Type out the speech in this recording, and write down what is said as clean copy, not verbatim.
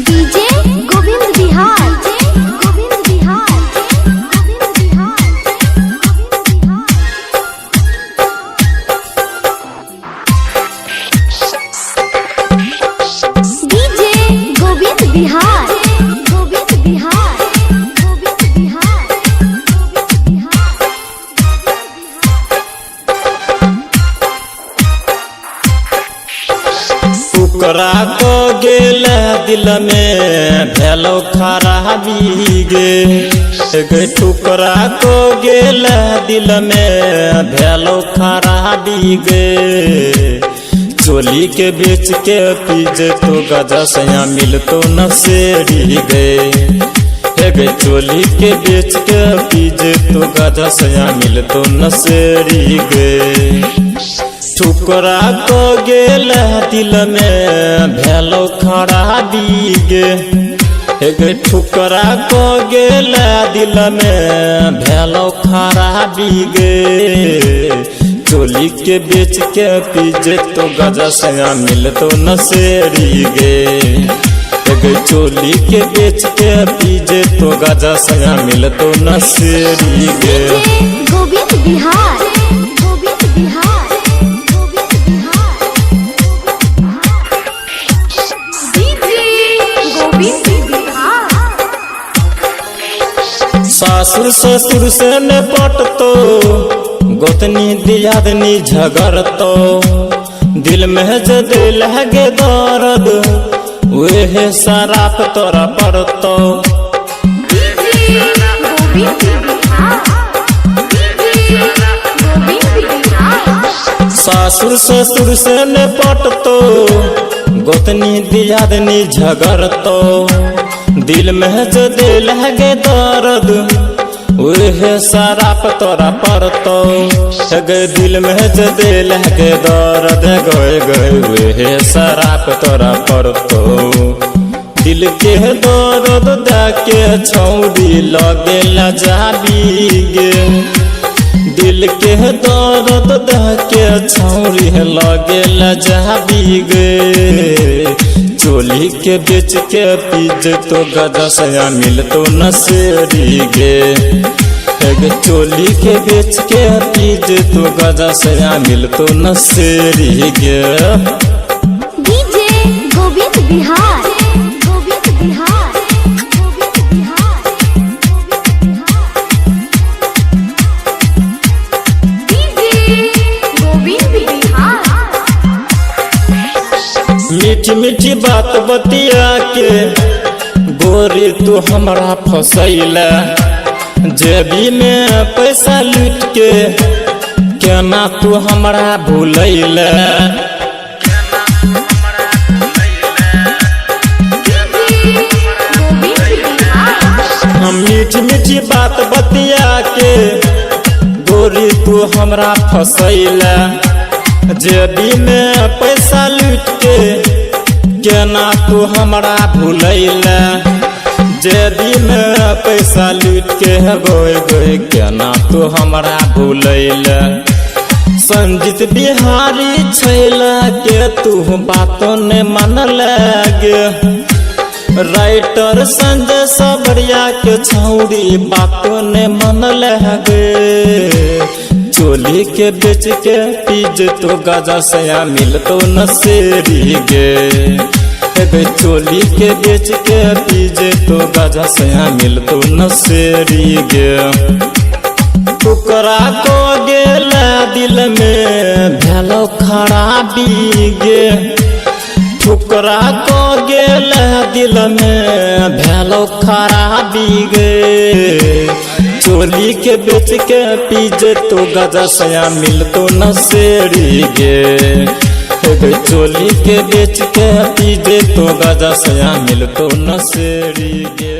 DJ Govind Bihar Govind Bihar Govind Bihar DJ Govind Bihar Govind Bihar Govind Bihar Govind Bihar टुकड़ा को गेल दिल में भेलो खराबी गे टुकड़ा को गेल दिल में भेलो खराबी गे चोली के बेच के पीजे तो गजा सया मिलतो नसेरी गे चोली के बेच के पीजे तो गजा सया मिलतो नसेरी गे टुकड़ा को गेल दिल में भेलो खराबी गे टुकड़ा को गेल दिल में भेलो खराबी गे चोली के बेच के पीजे तो गजा सया मिलतो नसेरी गे चोली के बेच के पीजे तो गजा सया मिलतो नसेरी गे गोविंद बिहार गोविंद बिहार गोविंद बिहार डीजे गोविंद बिहार सासुर ससुर से न पटतो गोतनी दियादनी झगड़तो दिल में जद लगे दर्द वे शराब तोरा पड़तो डीजे गोविंद बिहार डीजे गोविंद बिहार सासुर ससुर से न पटतो गोतनी दियादनी झगड़तो दिल में जद लगे दर्द वे शराब तोरा पड़तो दिल में जद लगे दर्द गए गए वे शराब तोरा पड़तो दिल के दर्द देके छौड़ी लगे लजाबी गे दिल के दर्द देके छौड़ी लगे लजाबी गे चोली के बेच के पीजे तो गजा सया मिलतो नसेरी गे चोली के बेच के पीजे तो गजा सया मिलतो नसेरी गे डीजे गोविंद बिहार गोविंद बिहार गोविंद बिहार डीजे गोविंद बिहार मीठी मीठी बात बतिया के गोरी तू हमरा फसैला जेबी में पैसा लूट के केना तू हमरा भूलैला हम मीठी मीठी बात बतिया के गोरी तू हमरा फसैला जेबी में पैसा लूट के केना तू हमरा भूलैला जेबी में पैसा लूट के गोए गोए केना तू हमरा भूलैला संजीत बिहारी छैला के तू बातों ने मन लगे राइटर संजय सबरिया के छौड़ी बातों ने मन लगे चोली के बेच के पीजे तो गजा सया मिलतो नसेरी गे चोली के बेच के पीजे तो गजा सया मिलतो नसेरी गे टुकड़ा को गेल दिल में भेलो खराबी गे टुकड़ा को गेल दिल में भेलो खराबी गे चोली के बेच के पीजे तो गजा सया मिलतो नसेरी गे चोली के बेच के पीजे तो गजा सया मिलतो नसेरी गे।